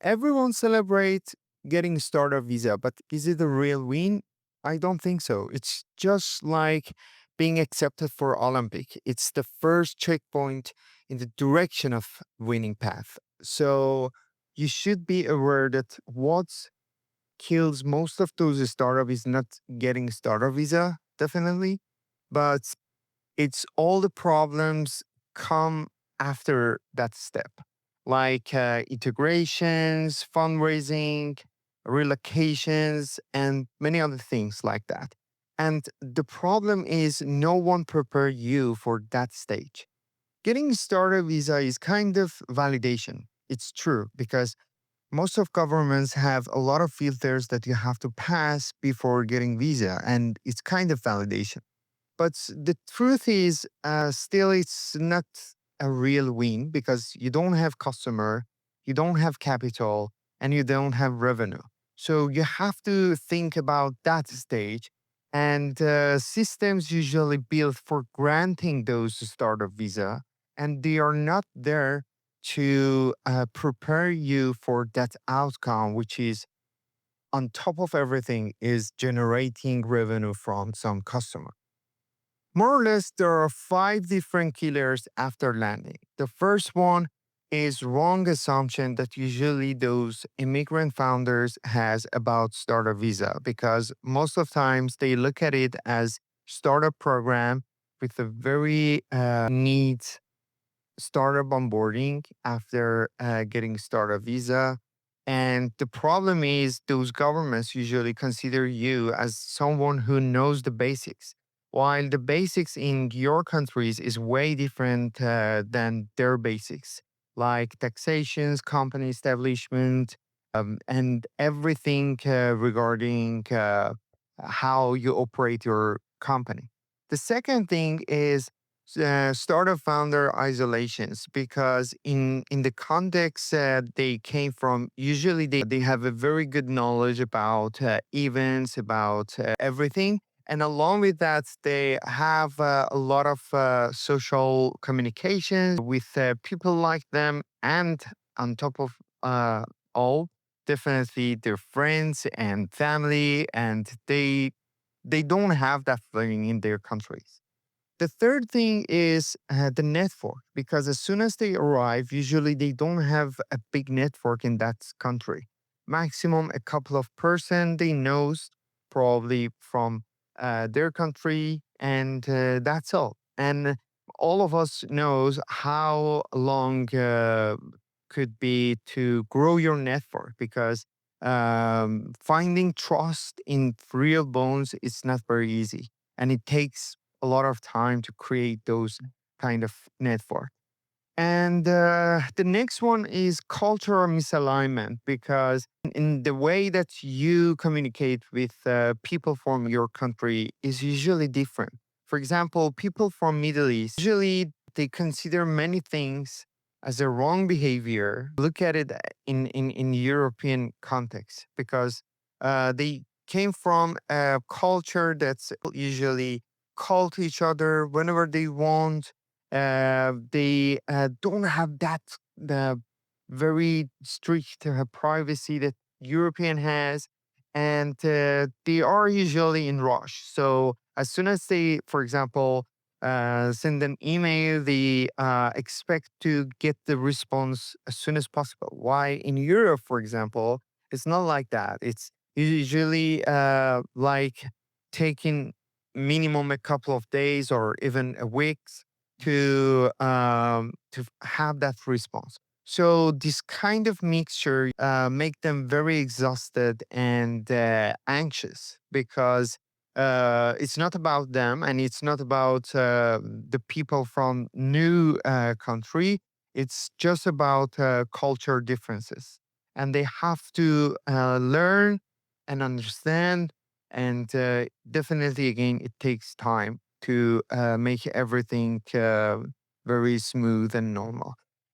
Everyone celebrates getting startup visa, but is it a real win? I don't think so. It's just like being accepted for Olympic. It's the first checkpoint in the direction of winning path. So you should be aware that what kills most of those startup is not getting startup visa, definitely, but it's all the problems come after that step, like integrations, fundraising, relocations, and many other things like that. And the problem is no one prepare you for that stage. Getting started visa is kind of validation. It's true because most of governments have a lot of filters that you have to pass before getting visa, and it's kind of validation. But the truth is, still, it's not a real win because you don't have customer, you don't have capital, and you don't have revenue. So you have to think about that stage. And systems usually built for granting those startup visa, and they are not there to prepare you for that outcome, which is on top of everything, is generating revenue from some customer. More or less, there are five different killers after landing. The first one is wrong assumption that usually those immigrant founders has about startup visa because most of times they look at it as startup program with a very neat startup onboarding after getting startup visa. And the problem is, those governments usually consider you as someone who knows the basics, while the basics in your countries is way different than their basics, like taxations, company establishment, and everything regarding how you operate your company. The second thing is startup founder isolations because in the context they came from, usually they have a very good knowledge about events, about everything, and along with that they have a lot of social communications with people like them, and on top of all, definitely their friends and family, and they don't have that feeling in their countries. The third thing is the network, because as soon as they arrive, usually they don't have a big network in that country. Maximum a couple of person they knows, probably from their country, and that's all. And all of us knows how long could be to grow your network because finding trust in real bones is not very easy, and it takes a lot of time to create those kind of network. And the next one is cultural misalignment because in the way that you communicate with people from your country is usually different. For example, people from Middle East, usually they consider many things as a wrong behavior. Look at it in European context because they came from a culture that's usually call to each other whenever they want. They don't have that the very strict privacy that European has, and they are usually in rush. So as soon as they, for example, send an email, they expect to get the response as soon as possible. Why in Europe, for example, it's not like that. It's usually like taking minimum a couple of days or even a week to have that response. So this kind of mixture make them very exhausted and anxious because it's not about them and it's not about the people from new country. It's just about culture differences, and they have to learn and understand. And definitely, again, it takes time to make everything very smooth and normal.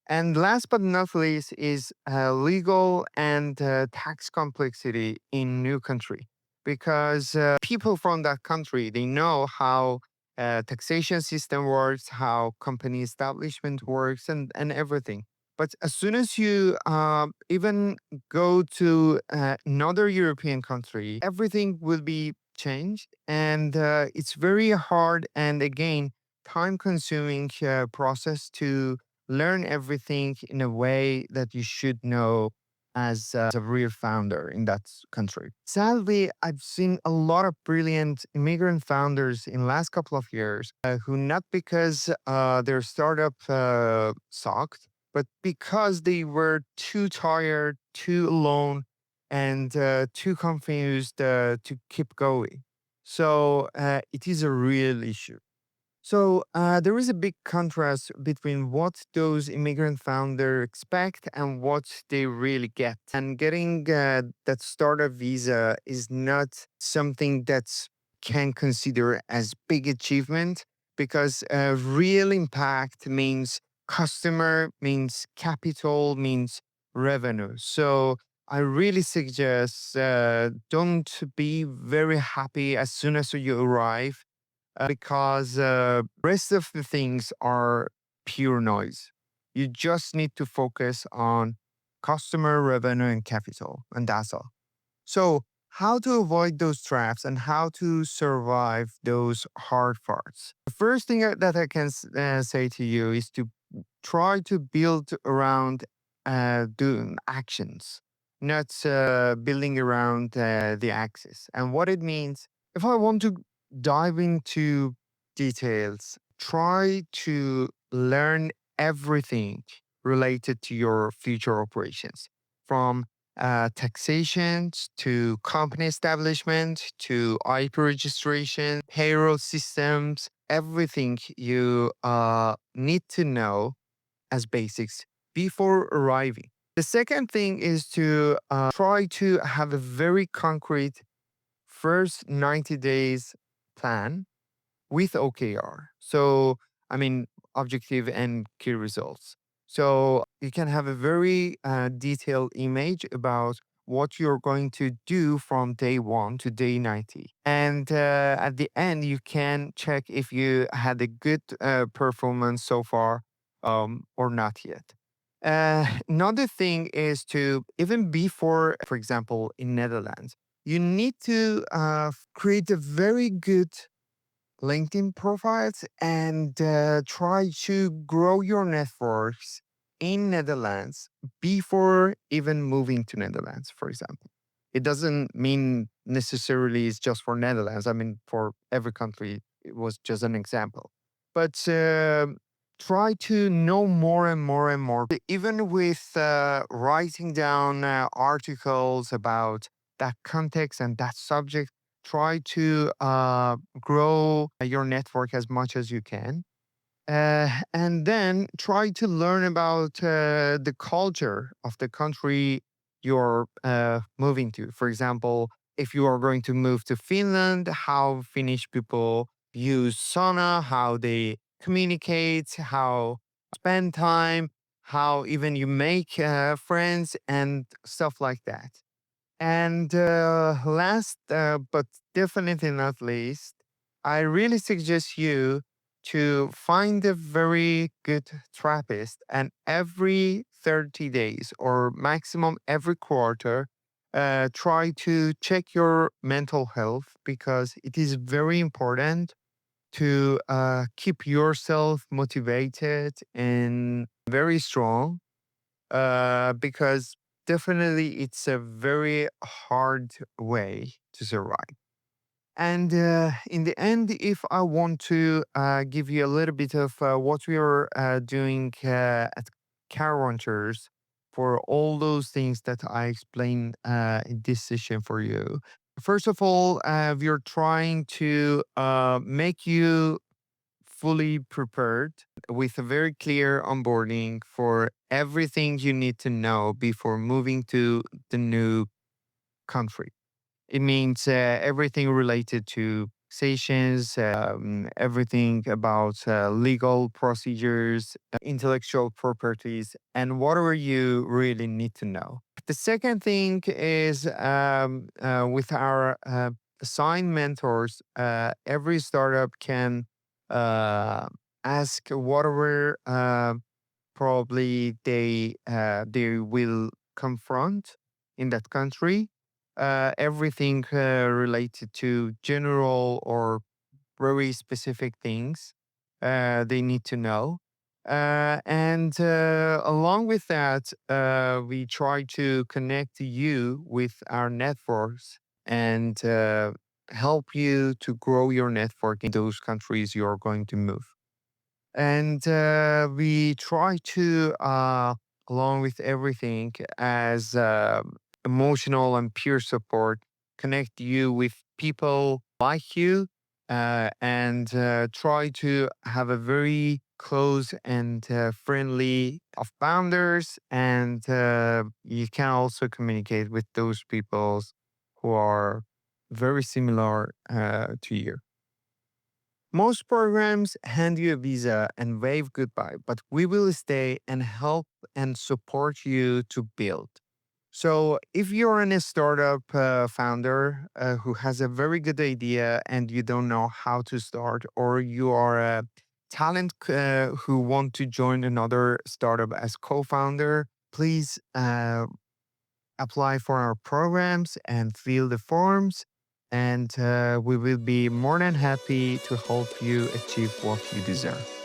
And last but not least is legal and tax complexity in new country, because people from that country, they know how taxation system works, how company establishment works, and everything. But as soon as you even go to another European country, everything will be changed. And it's very hard and, again, time consuming process to learn everything in a way that you should know as a real founder in that country. Sadly, I've seen a lot of brilliant immigrant founders in last couple of years who, not because their startup sucked, but because they were too tired, too alone, and too confused to keep going. So it is a real issue. So there is a big contrast between what those immigrant founders expect and what they really get. And getting that startup visa is not something that can consider as big achievement, because real impact means customer, means capital, means revenue. So I really suggest don't be very happy as soon as you arrive, because rest of the things are pure noise. You just need to focus on customer revenue and capital, and that's all. So, how to avoid those traps and how to survive those hard parts? The first thing that I can say to you is to try to build around doing actions, not building around the axis. And what it means, if I want to dive into details, try to learn everything related to your future operations, from taxations to company establishment to IP registration, payroll systems, everything you need to know as basics before arriving. The second thing is to try to have a very concrete first 90 days plan with OKR. So, I mean, objective and key results. So, you can have a very detailed image about what you're going to do from day one to day 90. And at the end, you can check if you had a good performance so far or not yet. Another thing is to, even before, for example, in Netherlands, you need to create a very good LinkedIn profiles and try to grow your networks in Netherlands before even moving to Netherlands, for example. It doesn't mean necessarily it's just for Netherlands. I mean, for every country, it was just an example. But try to know more and more and more, even with writing down articles about that context and that subject. Try to grow your network as much as you can. And then try to learn about the culture of the country you're moving to. For example, if you are going to move to Finland, how Finnish people use sauna, how they communicate, how spend time, how even you make friends and stuff like that. And last, but definitely not least, I really suggest you to find a very good therapist, and every 30 days or maximum every quarter, try to check your mental health, because it is very important to keep yourself motivated and very strong, because definitely it's a very hard way to survive. And in the end, if I want to give you a little bit of what we are doing at Caravantures for all those things that I explained in this session for you. First of all, we're trying to make you fully prepared with a very clear onboarding for everything you need to know before moving to the new country. It means everything related to taxations, everything about legal procedures, intellectual properties, and whatever you really need to know. The second thing is with our assigned mentors, every startup can uh, ask whatever probably they will confront in that country. Everything related to general or very specific things they need to know. And along with that, we try to connect you with our networks and help you to grow your network in those countries you're going to move. And we try to, along with everything, as emotional and peer support, connect you with people like you and try to have a very close and friendly of founders. And you can also communicate with those people who are very similar to you. Most programs hand you a visa and wave goodbye, but we will stay and help and support you to build. So, if you're in a startup founder who has a very good idea and you don't know how to start, or you are a talent who want to join another startup as co-founder, please apply for our programs and fill the forms. And we will be more than happy to help you achieve what you deserve.